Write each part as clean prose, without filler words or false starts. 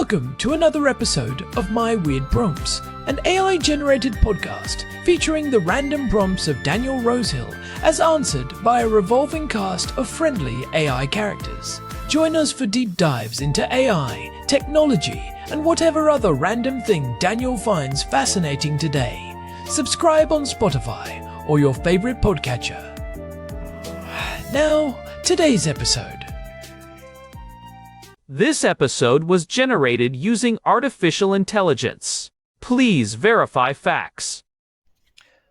Welcome to another episode of My Weird Prompts, an AI-generated podcast featuring the random prompts of Daniel Rosehill as answered by a revolving cast of friendly AI characters. Join us for deep dives into AI, technology, and whatever other random thing Daniel finds fascinating today. Subscribe on Spotify or your favorite podcatcher. Now, today's episode. This episode was generated using artificial intelligence. Please verify facts.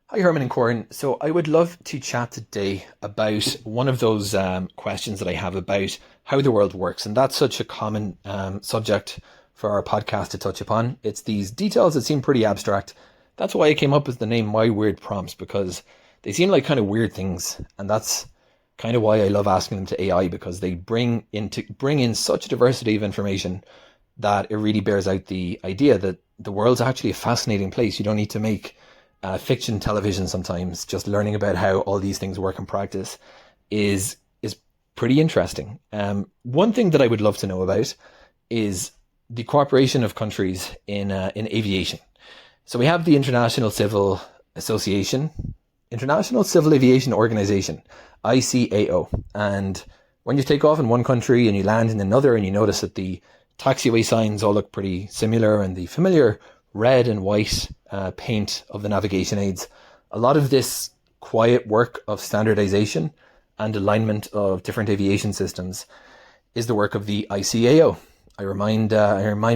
Hi Herman and Corn. So I would love to chat today about one of those questions that I have about how the world works. And that's such a common subject for our podcast to touch upon. It's these details that seem pretty abstract. That's why I came up with the name My Weird Prompts, because they seem like kind of weird things. And that's kind of why I love asking them to AI, because they bring in such a diversity of information that it really bears out the idea that the world's actually a fascinating place. You don't need to make fiction television sometimes. Just learning about how all these things work in practice is pretty interesting. One thing that I would love to know about is the cooperation of countries in aviation. So we have the International Civil Aviation Organization, ICAO. And when you take off in one country and you land in another and you notice that the taxiway signs all look pretty similar and the familiar red and white paint of the navigation aids, a lot of this quiet work of standardization and alignment of different aviation systems is the work of the ICAO. I remind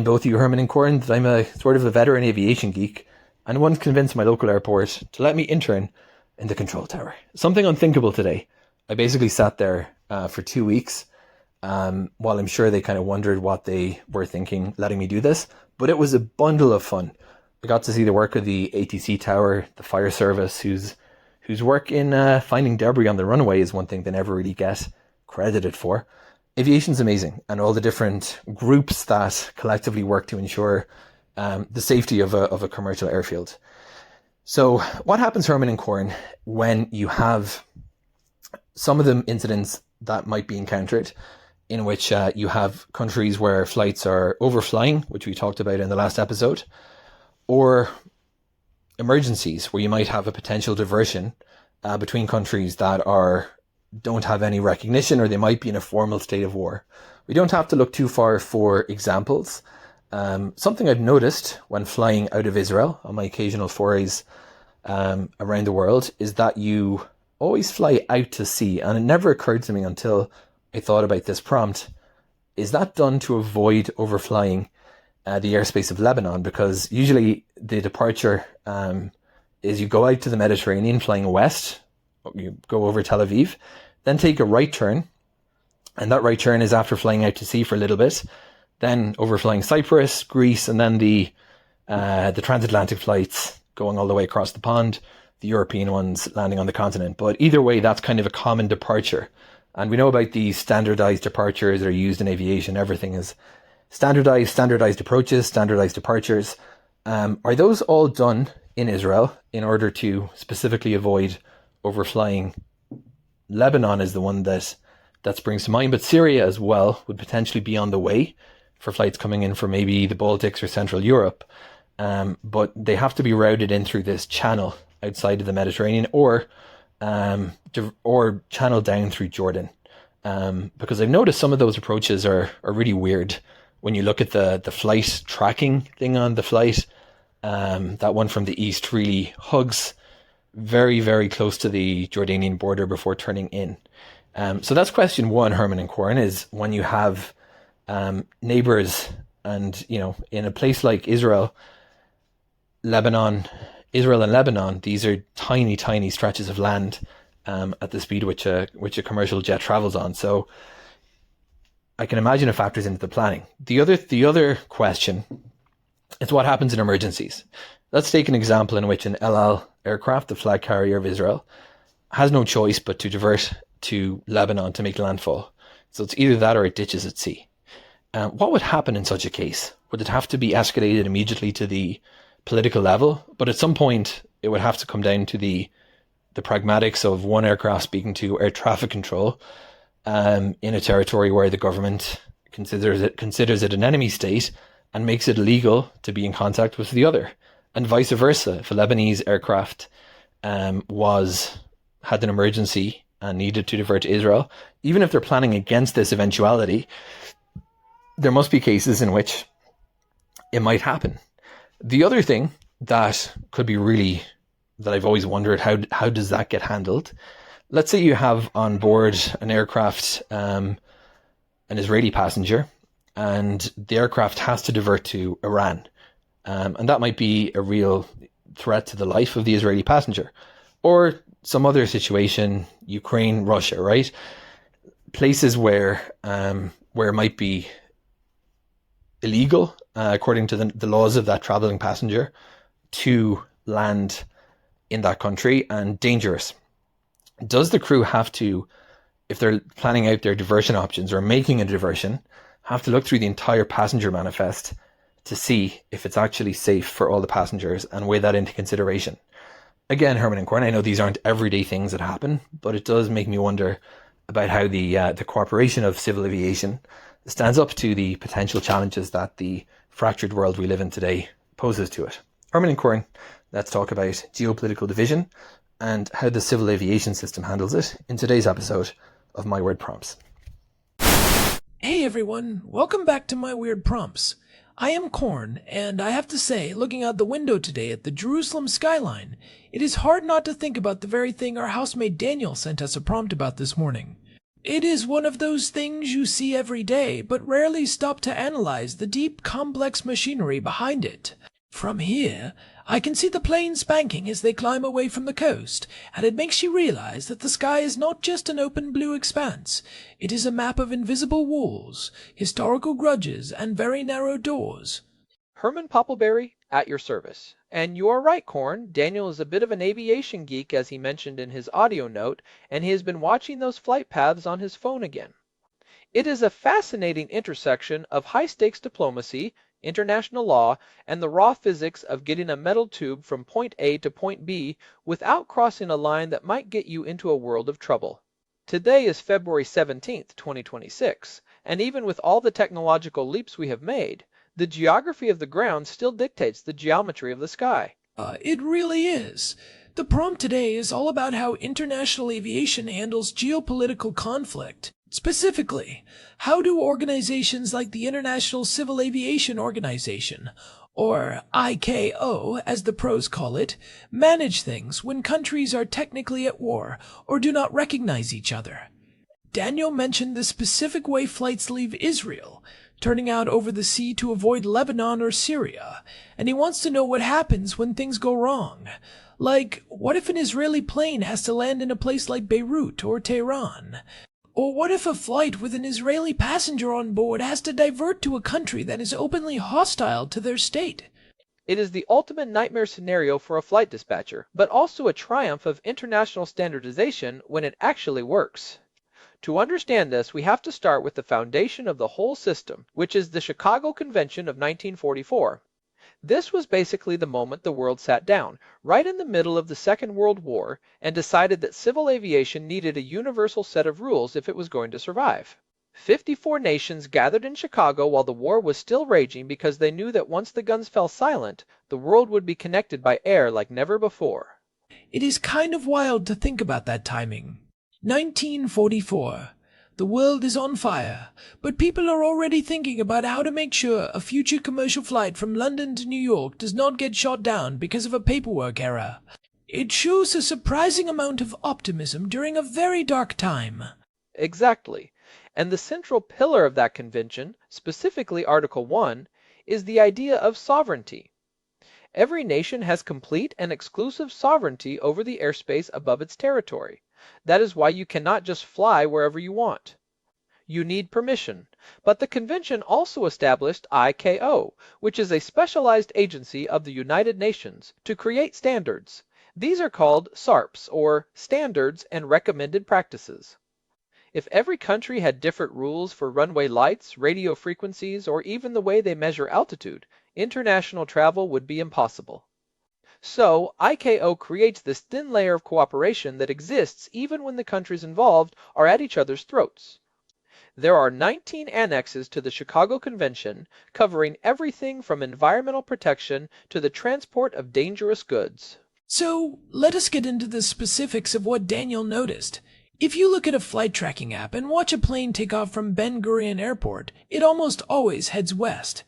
both of you, Herman and Corn, that I'm a sort of a veteran aviation geek, and once convinced my local airport to let me intern in the control tower. Something unthinkable today. I basically sat there for 2 weeks while I'm sure they kind of wondered what they were thinking letting me do this, but it was a bundle of fun. I got to see the work of the ATC tower, the fire service, whose work in finding debris on the runway is one thing they never really get credited for. Aviation's amazing, and all the different groups that collectively work to ensure the safety of a commercial airfield. So what happens, Herman and Corn, when you have some of the incidents that might be encountered in which you have countries where flights are overflying, which we talked about in the last episode, or emergencies where you might have a potential diversion between countries that don't have any recognition, or they might be in a formal state of war. We don't have to look too far for examples. Something I've noticed when flying out of Israel on my occasional forays around the world is that you always fly out to sea, and it never occurred to me until I thought about this prompt. Is that done to avoid overflying the airspace of Lebanon? Because usually the departure is you go out to the Mediterranean flying west, you go over Tel Aviv, then take a right turn, and that right turn is after flying out to sea for a little bit, then overflying Cyprus, Greece, and then the transatlantic flights going all the way across the pond, the European ones landing on the continent. But either way, that's kind of a common departure. And we know about these standardized departures that are used in aviation. Everything is standardized approaches, standardized departures. Are those all done in Israel in order to specifically avoid overflying? Lebanon is the one that springs to mind, but Syria as well would potentially be on the way for flights coming in from maybe the Baltics or Central Europe. But they have to be routed in through this channel outside of the Mediterranean, or channeled down through Jordan. Because I've noticed some of those approaches are really weird. When you look at the flight tracking thing on the flight, that one from the east really hugs very, very close to the Jordanian border before turning in. So that's question one, Herman and Corn, is when you have neighbors and, in a place like Israel and Lebanon, these are tiny, tiny stretches of land at the speed which a commercial jet travels on. So I can imagine it factors into the planning. The other question is what happens in emergencies. Let's take an example in which an El Al aircraft, the flag carrier of Israel, has no choice but to divert to Lebanon to make landfall. So it's either that or it ditches at sea. What would happen in such a case? Would it have to be escalated immediately to the political level? But at some point, it would have to come down to the pragmatics of one aircraft speaking to air traffic control in a territory where the government considers it an enemy state, and makes it illegal to be in contact with the other. And vice versa, if a Lebanese aircraft had an emergency and needed to divert to Israel, even if they're planning against this eventuality, there must be cases in which it might happen. The other thing that could be that I've always wondered, how does that get handled? Let's say you have on board an aircraft an Israeli passenger, and the aircraft has to divert to Iran. And that might be a real threat to the life of the Israeli passenger. Or some other situation, Ukraine, Russia, right? Places where it might be illegal, according to the laws of that traveling passenger, to land in that country, and dangerous. Does the crew have to, if they're planning out their diversion options or making a diversion, have to look through the entire passenger manifest to see if it's actually safe for all the passengers and weigh that into consideration? Again, Herman and Corn, I know these aren't everyday things that happen, but it does make me wonder about how the cooperation of civil aviation stands up to the potential challenges that the fractured world we live in today poses to it. Herman and Corn, let's talk about geopolitical division and how the civil aviation system handles it in today's episode of My Word Prompts. Hey everyone, welcome back to My Weird Prompts. I am Corn, and I have to say, looking out the window today at the Jerusalem skyline, it is hard not to think about the very thing our housemate Daniel sent us a prompt about this morning. It is one of those things you see every day, but rarely stop to analyze the deep, complex machinery behind it. From here, I can see the planes spanking as they climb away from the coast, and it makes you realize that the sky is not just an open blue expanse. It is a map of invisible walls, historical grudges, and very narrow doors. Herman Poppleberry, at your service. And you are right, Corn. Daniel is a bit of an aviation geek, as he mentioned in his audio note, and he has been watching those flight paths on his phone again. It is a fascinating intersection of high-stakes diplomacy, international law, and the raw physics of getting a metal tube from point A to point B without crossing a line that might get you into a world of trouble. Today is February 17th, 2026, and even with all the technological leaps we have made, the geography of the ground still dictates the geometry of the sky. It really is. The prompt today is all about how international aviation handles geopolitical conflict. Specifically, how do organizations like the International Civil Aviation Organization, or ICAO as the pros call it, manage things when countries are technically at war or do not recognize each other? Daniel mentioned the specific way flights leave Israel, turning out over the sea to avoid Lebanon or Syria, and he wants to know what happens when things go wrong. Like, what if an Israeli plane has to land in a place like Beirut or Tehran? Or what if a flight with an Israeli passenger on board has to divert to a country that is openly hostile to their state? It is the ultimate nightmare scenario for a flight dispatcher, but also a triumph of international standardization when it actually works. To understand this, we have to start with the foundation of the whole system, which is the Chicago Convention of 1944. This was basically the moment the world sat down, right in the middle of the Second World War, and decided that civil aviation needed a universal set of rules if it was going to survive. 54 nations gathered in Chicago while the war was still raging because they knew that once the guns fell silent, the world would be connected by air like never before. It is kind of wild to think about that timing. 1944. The world is on fire, but people are already thinking about how to make sure a future commercial flight from London to New York does not get shot down because of a paperwork error. It shows a surprising amount of optimism during a very dark time. Exactly. And the central pillar of that convention, specifically Article 1, is the idea of sovereignty. Every nation has complete and exclusive sovereignty over the airspace above its territory. That is why you cannot just fly wherever you want. You need permission. But the convention also established ICAO, which is a specialized agency of the United Nations, to create standards. These are called SARPs, or Standards and Recommended Practices. If every country had different rules for runway lights, radio frequencies, or even the way they measure altitude, international travel would be impossible. So, ICAO creates this thin layer of cooperation that exists even when the countries involved are at each other's throats. There are 19 annexes to the Chicago Convention covering everything from environmental protection to the transport of dangerous goods. So, let us get into the specifics of what Daniel noticed. If you look at a flight tracking app and watch a plane take off from Ben Gurion Airport, it almost always heads west.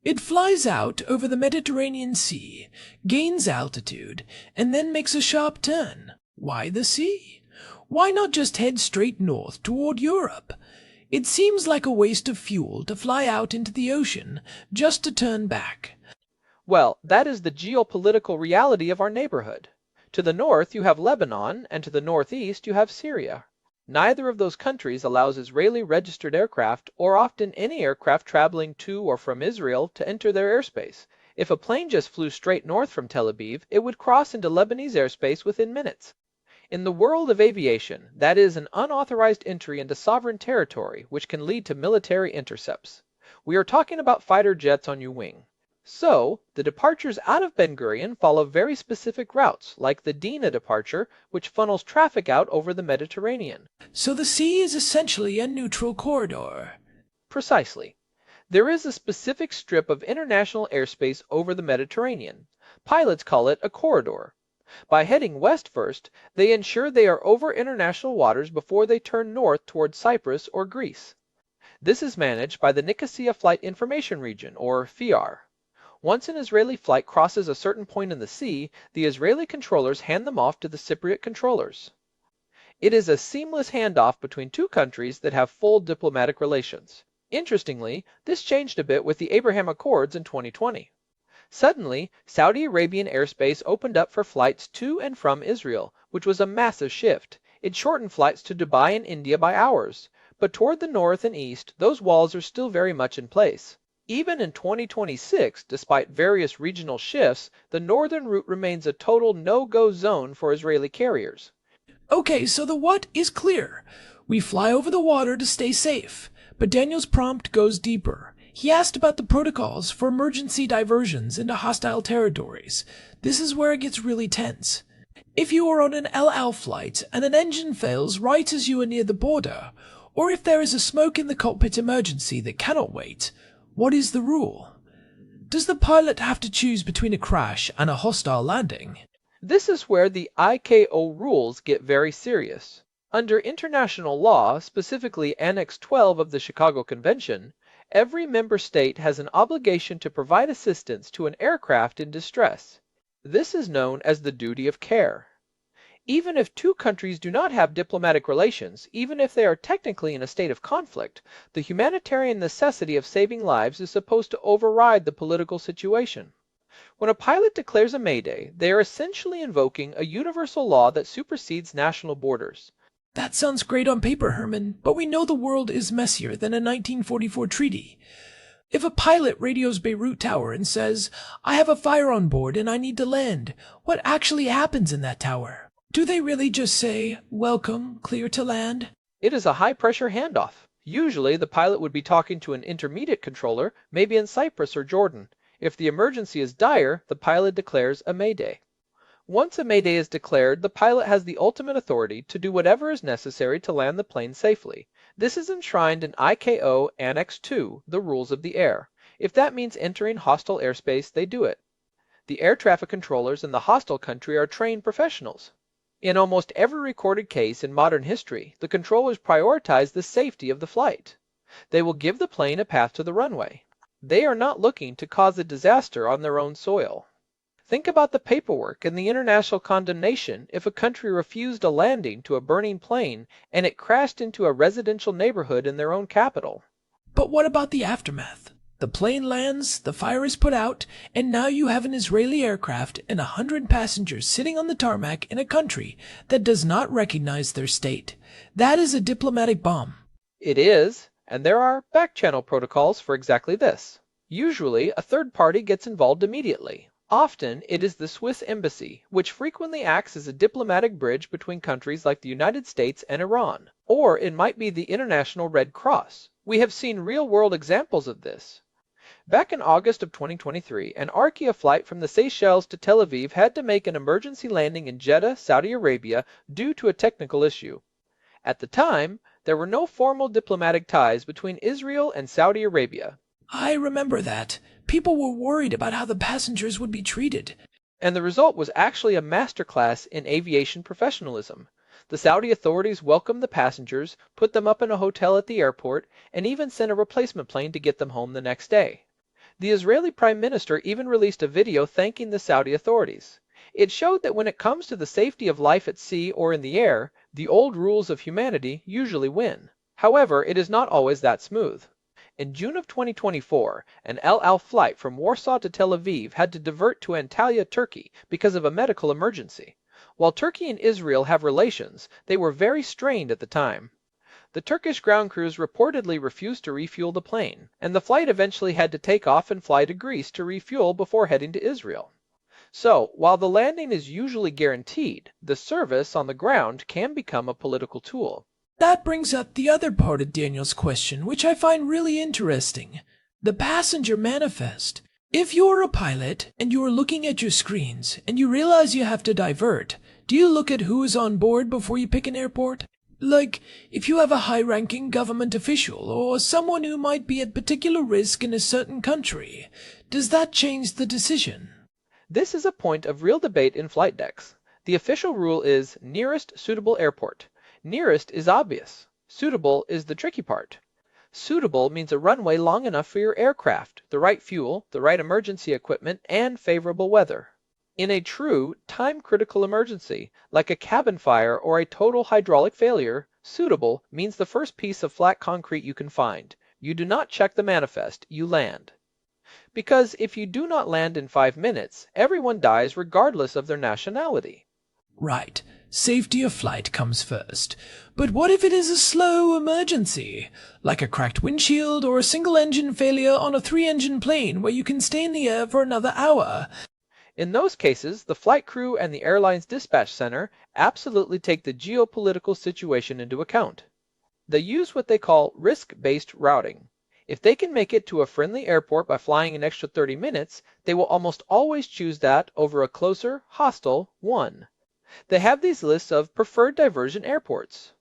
It flies out over the Mediterranean Sea, gains altitude, and then makes a sharp turn. Why the sea? Why not just head straight north toward Europe? It seems like a waste of fuel to fly out into the ocean just to turn back. Well, that is the geopolitical reality of our neighborhood. To the north you have Lebanon, and to the northeast you have Syria. Neither of those countries allows Israeli registered aircraft, or often any aircraft traveling to or from Israel, to enter their airspace. If a plane just flew straight north from Tel Aviv, it would cross into Lebanese airspace within minutes. In the world of aviation, that is an unauthorized entry into sovereign territory, which can lead to military intercepts. We are talking about fighter jets on U-wing. So, the departures out of Ben Gurion follow very specific routes, like the Dina departure, which funnels traffic out over the Mediterranean. So the sea is essentially a neutral corridor. Precisely. There is a specific strip of international airspace over the Mediterranean. Pilots call it a corridor. By heading west first, they ensure they are over international waters before they turn north toward Cyprus or Greece. This is managed by the Nicosia Flight Information Region, or FIAR. Once an Israeli flight crosses a certain point in the sea, the Israeli controllers hand them off to the Cypriot controllers. It is a seamless handoff between two countries that have full diplomatic relations. Interestingly, this changed a bit with the Abraham Accords in 2020. Suddenly, Saudi Arabian airspace opened up for flights to and from Israel, which was a massive shift. It shortened flights to Dubai and India by hours. But toward the north and east, those walls are still very much in place. Even in 2026, despite various regional shifts, the northern route remains a total no-go zone for Israeli carriers. Okay, so the what is clear. We fly over the water to stay safe. But Daniel's prompt goes deeper. He asked about the protocols for emergency diversions into hostile territories. This is where it gets really tense. If you are on an El Al flight and an engine fails right as you are near the border, or if there is a smoke in the cockpit emergency that cannot wait, what is the rule? Does the pilot have to choose between a crash and a hostile landing? This is where the ICAO rules get very serious. Under international law, specifically Annex 12 of the Chicago Convention, every member state has an obligation to provide assistance to an aircraft in distress. This is known as the duty of care. Even if two countries do not have diplomatic relations, even if they are technically in a state of conflict, the humanitarian necessity of saving lives is supposed to override the political situation. When a pilot declares a mayday, they are essentially invoking a universal law that supersedes national borders. That sounds great on paper, Herman, but we know the world is messier than a 1944 treaty. If a pilot radios Beirut Tower and says, "I have a fire on board and I need to land," what actually happens in that tower? Do they really just say, "Welcome, clear to land"? It is a high-pressure handoff. Usually, the pilot would be talking to an intermediate controller, maybe in Cyprus or Jordan. If the emergency is dire, the pilot declares a mayday. Once a mayday is declared, the pilot has the ultimate authority to do whatever is necessary to land the plane safely. This is enshrined in ICAO Annex 2, the rules of the air. If that means entering hostile airspace, they do it. The air traffic controllers in the hostile country are trained professionals. In almost every recorded case in modern history, the controllers prioritize the safety of the flight. They will give the plane a path to the runway. They are not looking to cause a disaster on their own soil. Think about the paperwork and the international condemnation if a country refused a landing to a burning plane and it crashed into a residential neighborhood in their own capital. But what about the aftermath? The plane lands, the fire is put out, and now you have an Israeli aircraft and 100 passengers sitting on the tarmac in a country that does not recognize their state. That is a diplomatic bomb. It is, and there are back-channel protocols for exactly this. Usually, a third party gets involved immediately. Often, it is the Swiss embassy, which frequently acts as a diplomatic bridge between countries like the United States and Iran. Or it might be the International Red Cross. We have seen real-world examples of this. Back in August of 2023, an Arkia flight from the Seychelles to Tel Aviv had to make an emergency landing in Jeddah, Saudi Arabia, due to a technical issue. At the time, There were no formal diplomatic ties between Israel and Saudi Arabia. I remember that. People were worried about how the passengers would be treated. And the result was actually a masterclass in aviation professionalism. The Saudi authorities welcomed the passengers, put them up in a hotel at the airport, and even sent a replacement plane to get them home the next day. The Israeli Prime Minister even released a video thanking the Saudi authorities. It showed that when it comes to the safety of life at sea or in the air, the old rules of humanity usually win. However, it is not always that smooth. In June of 2024, an El Al flight from Warsaw to Tel Aviv had to divert to Antalya, Turkey, because of a medical emergency. While Turkey and Israel have relations, they were very strained at the time. The Turkish ground crews reportedly refused to refuel the plane, and the flight eventually had to take off and fly to Greece to refuel before heading to Israel. So, while the landing is usually guaranteed, the service on the ground can become a political tool. That brings up the other part of Daniel's question, which I find really interesting. The passenger manifest. If you're a pilot and you're looking at your screens and you realize you have to divert, do you look at who is on board before you pick an airport? Like, if you have a high-ranking government official or someone who might be at particular risk in a certain country, does that change the decision? This is a point of real debate in flight decks. The official rule is nearest suitable airport. Nearest is obvious. Suitable is the tricky part. Suitable means a runway long enough for your aircraft, the right fuel, the right emergency equipment, and favorable weather. In a true, time-critical emergency, like a cabin fire or a total hydraulic failure, suitable means the first piece of flat concrete you can find. You do not check the manifest, you land. Because if you do not land in 5 minutes, everyone dies regardless of their nationality. Right. Safety of flight comes first. But what if it is a slow emergency? Like a cracked windshield or a single engine failure on a 3-engine plane where you can stay in the air for another hour? In those cases, the flight crew and the airline's dispatch center absolutely take the geopolitical situation into account. They use what they call risk-based routing. If they can make it to a friendly airport by flying an extra 30 minutes, they will almost always choose that over a closer, hostile one. They have these lists of preferred diversion airports.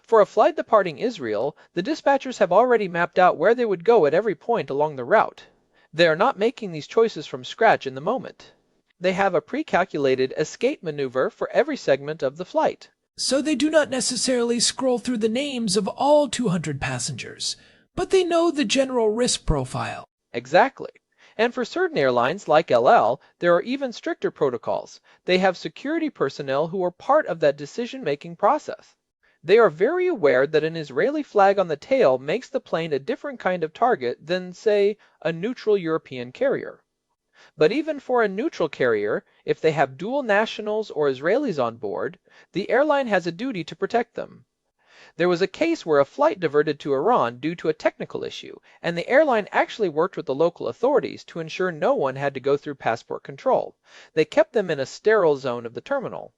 For a flight departing Israel, the dispatchers have already mapped out where they would go at every point along the route. They are not making these choices from scratch in the moment. They have a pre-calculated escape maneuver for every segment of the flight. So they do not necessarily scroll through the names of all 200 passengers, but they know the general risk profile. Exactly. And for certain airlines, like El Al, there are even stricter protocols. They have security personnel who are part of that decision-making process. They are very aware that an Israeli flag on the tail makes the plane a different kind of target than, say, a neutral European carrier. But even for a neutral carrier, if they have dual nationals or Israelis on board, the airline has a duty to protect them. There was a case where a flight diverted to Iran due to a technical issue, and the airline actually worked with the local authorities to ensure no one had to go through passport control. They kept them in a sterile zone of the terminal.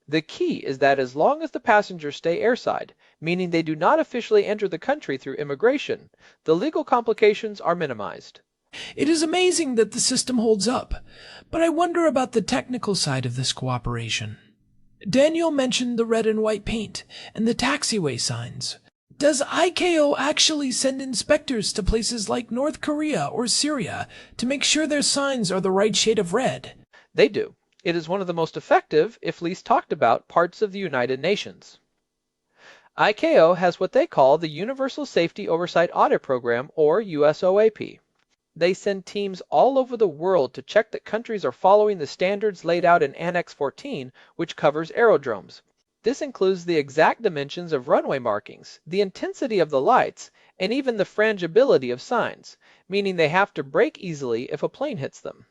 The key is that as long as the passengers stay airside, meaning they do not officially enter the country through immigration, the legal complications are minimized. It is amazing that the system holds up, but I wonder about the technical side of this cooperation. Daniel mentioned the red and white paint and the taxiway signs. Does ICAO actually send inspectors to places like North Korea or Syria to make sure their signs are the right shade of red? They do. It is one of the most effective, if least talked about, parts of the United Nations. ICAO has what they call the Universal Safety Oversight Audit Program, or USOAP. They send teams all over the world to check that countries are following the standards laid out in Annex 14, which covers aerodromes. This includes the exact dimensions of runway markings, the intensity of the lights, and even the frangibility of signs, meaning they have to brake easily if a plane hits them.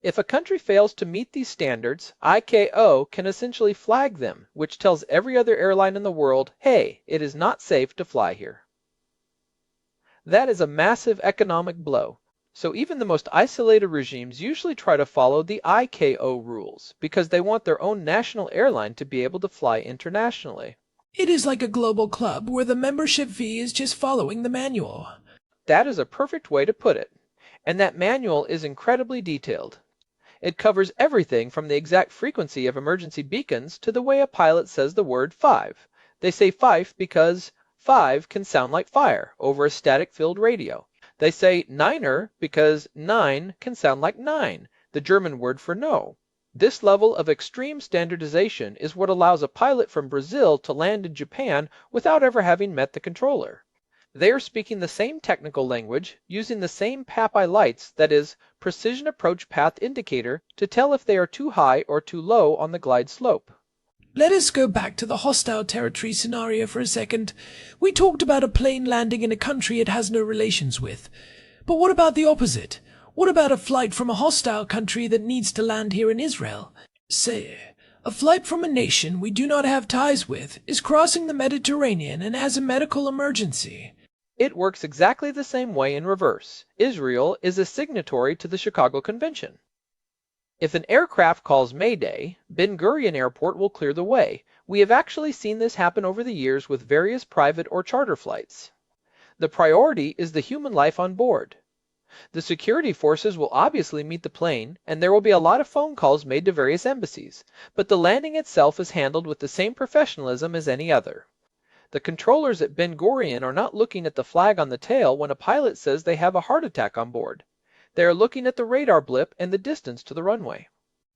If a country fails to meet these standards, ICAO can essentially flag them, which tells every other airline in the world, hey, it is not safe to fly here. That is a massive economic blow. So even the most isolated regimes usually try to follow the ICAO rules because they want their own national airline to be able to fly internationally. It is like a global club where the membership fee is just following the manual. That is a perfect way to put it. And that manual is incredibly detailed. It covers everything from the exact frequency of emergency beacons to the way a pilot says the word 5. They say 5 because 5 can sound like fire over a static field radio. They say Niner because 9 can sound like 9, the German word for no. This level of extreme standardization is what allows a pilot from Brazil to land in Japan without ever having met the controller. They are speaking the same technical language, using the same PAPI lights, that is, Precision Approach Path Indicator, to tell if they are too high or too low on the glide slope. Let us go back to the hostile territory scenario for a second. We talked about a plane landing in a country it has no relations with. But what about the opposite? What about a flight from a hostile country that needs to land here in Israel? Say, a flight from a nation we do not have ties with is crossing the Mediterranean and has a medical emergency. It works exactly the same way in reverse. Israel is a signatory to the Chicago Convention. If an aircraft calls Mayday, Ben Gurion Airport will clear the way. We have actually seen this happen over the years with various private or charter flights. The priority is the human life on board. The security forces will obviously meet the plane, and there will be a lot of phone calls made to various embassies, but the landing itself is handled with the same professionalism as any other. The controllers at Ben Gurion are not looking at the flag on the tail when a pilot says they have a heart attack on board. They are looking at the radar blip and the distance to the runway.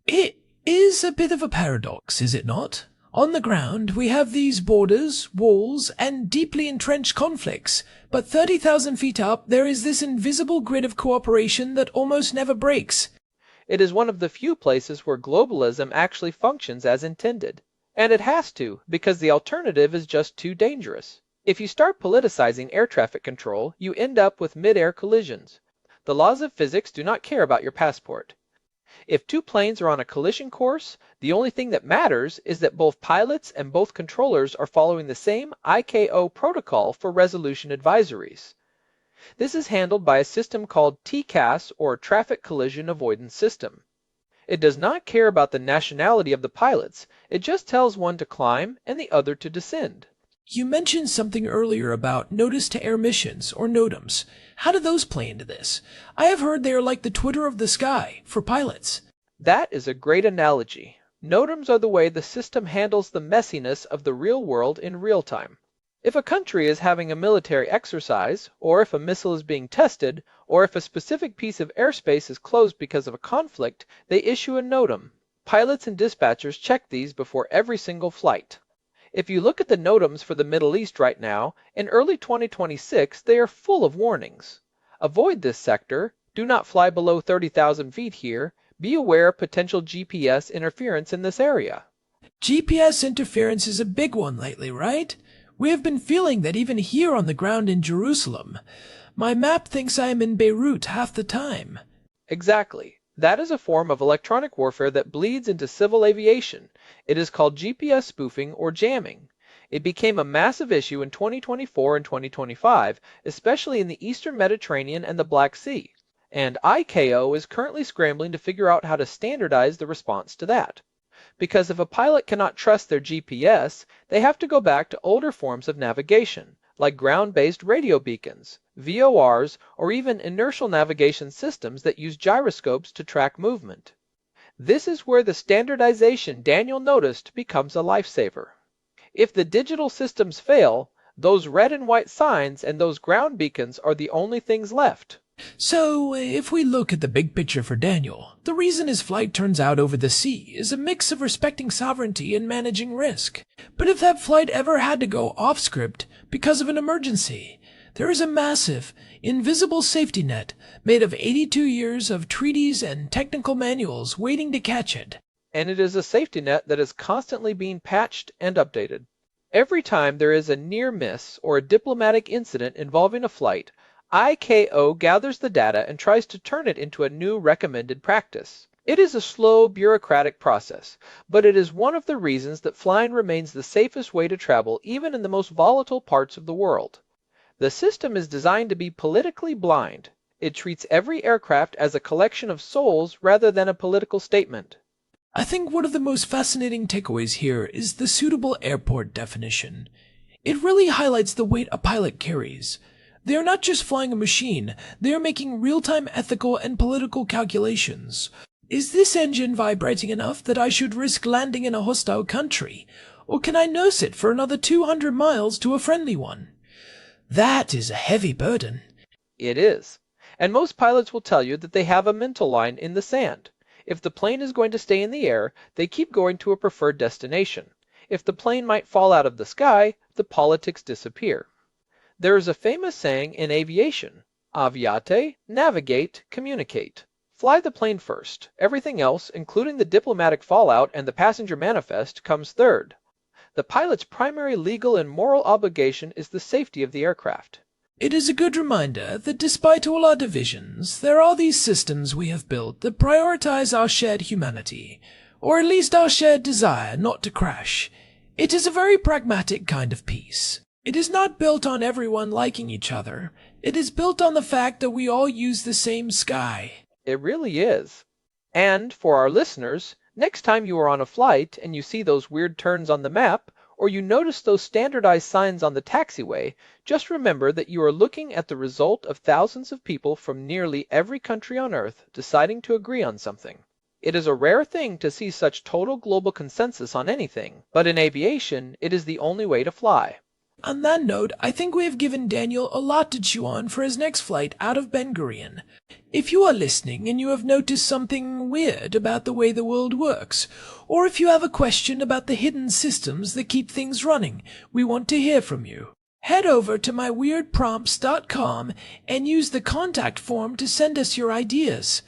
It is a bit of a paradox, is it not? On the ground, we have these borders, walls, and deeply entrenched conflicts, but 30,000 feet up, there is this invisible grid of cooperation that almost never breaks. It is one of the few places where globalism actually functions as intended. And it has to, because the alternative is just too dangerous. If you start politicizing air traffic control, you end up with mid-air collisions. The laws of physics do not care about your passport. If two planes are on a collision course, the only thing that matters is that both pilots and both controllers are following the same ICAO protocol for resolution advisories. This is handled by a system called TCAS, or Traffic Collision Avoidance System. It does not care about the nationality of the pilots, it just tells one to climb and the other to descend. You mentioned something earlier about notice-to-air missions, or NOTAMs. How do those play into this? I have heard they are like the Twitter of the sky for pilots. That is a great analogy. NOTAMs are the way the system handles the messiness of the real world in real time. If a country is having a military exercise, or if a missile is being tested, or if a specific piece of airspace is closed because of a conflict, they issue a NOTAM. Pilots and dispatchers check these before every single flight. If you look at the NOTAMs for the Middle East right now, in early 2026 they are full of warnings. Avoid this sector, do not fly below 30,000 feet here, be aware of potential GPS interference in this area. GPS interference is a big one lately, right? We have been feeling that even here on the ground in Jerusalem. My map thinks I am in Beirut half the time. Exactly. That is a form of electronic warfare that bleeds into civil aviation. It is called GPS spoofing or jamming. It became a massive issue in 2024 and 2025, especially in the Eastern Mediterranean and the Black Sea. And ICAO is currently scrambling to figure out how to standardize the response to that. Because if a pilot cannot trust their GPS, they have to go back to older forms of navigation, like ground-based radio beacons, VORs, or even inertial navigation systems that use gyroscopes to track movement. This is where the standardization Daniel noticed becomes a lifesaver. If the digital systems fail, those red and white signs and those ground beacons are the only things left. So, if we look at the big picture for Daniel, the reason his flight turns out over the sea is a mix of respecting sovereignty and managing risk. But if that flight ever had to go off-script because of an emergency, there is a massive, invisible safety net made of 82 years of treaties and technical manuals waiting to catch it. And it is a safety net that is constantly being patched and updated. Every time there is a near miss or a diplomatic incident involving a flight, ICAO gathers the data and tries to turn it into a new recommended practice. It is a slow, bureaucratic process, but it is one of the reasons that flying remains the safest way to travel even in the most volatile parts of the world. The system is designed to be politically blind. It treats every aircraft as a collection of souls rather than a political statement. I think one of the most fascinating takeaways here is the suitable airport definition. It really highlights the weight a pilot carries. They are not just flying a machine, they are making real-time ethical and political calculations. Is this engine vibrating enough that I should risk landing in a hostile country? Or can I nurse it for another 200 miles to a friendly one? That is a heavy burden. It is. And most pilots will tell you that they have a mental line in the sand. If the plane is going to stay in the air, they keep going to a preferred destination. If the plane might fall out of the sky, the politics disappear. There is a famous saying in aviation: aviate, navigate, communicate. Fly the plane first. Everything else, including the diplomatic fallout and the passenger manifest, comes third. The pilot's primary legal and moral obligation is the safety of the aircraft. It is a good reminder that despite all our divisions, there are these systems we have built that prioritize our shared humanity, or at least our shared desire not to crash. It is a very pragmatic kind of peace. It is not built on everyone liking each other. It is built on the fact that we all use the same sky. It really is. And for our listeners, next time you are on a flight and you see those weird turns on the map, or you notice those standardized signs on the taxiway, just remember that you are looking at the result of thousands of people from nearly every country on Earth deciding to agree on something. It is a rare thing to see such total global consensus on anything, but in aviation, it is the only way to fly. On that note, I think we have given Daniel a lot to chew on for his next flight out of Ben Gurion. If you are listening and you have noticed something weird about the way the world works, or if you have a question about the hidden systems that keep things running, we want to hear from you. Head over to myweirdprompts.com and use the contact form to send us your ideas.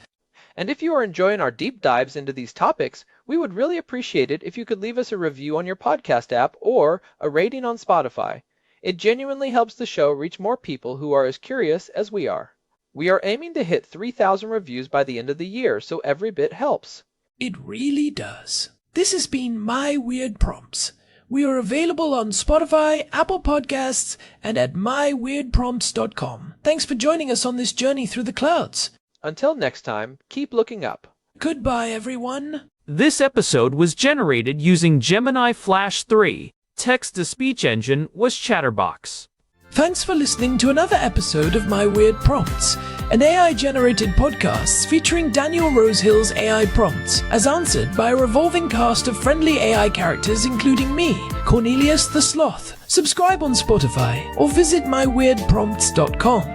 And if you are enjoying our deep dives into these topics, we would really appreciate it if you could leave us a review on your podcast app or a rating on Spotify. It genuinely helps the show reach more people who are as curious as we are. We are aiming to hit 3,000 reviews by the end of the year, so every bit helps. It really does. This has been My Weird Prompts. We are available on Spotify, Apple Podcasts, and at myweirdprompts.com. Thanks for joining us on this journey through the clouds. Until next time, keep looking up. Goodbye, everyone. This episode was generated using Gemini Flash 3. Text-to-speech engine was Chatterbox. Thanks for listening to another episode of My Weird Prompts, an AI-generated podcast featuring Daniel Rosehill's AI prompts, as answered by a revolving cast of friendly AI characters including me, Cornelius the Sloth. Subscribe on Spotify or visit myweirdprompts.com.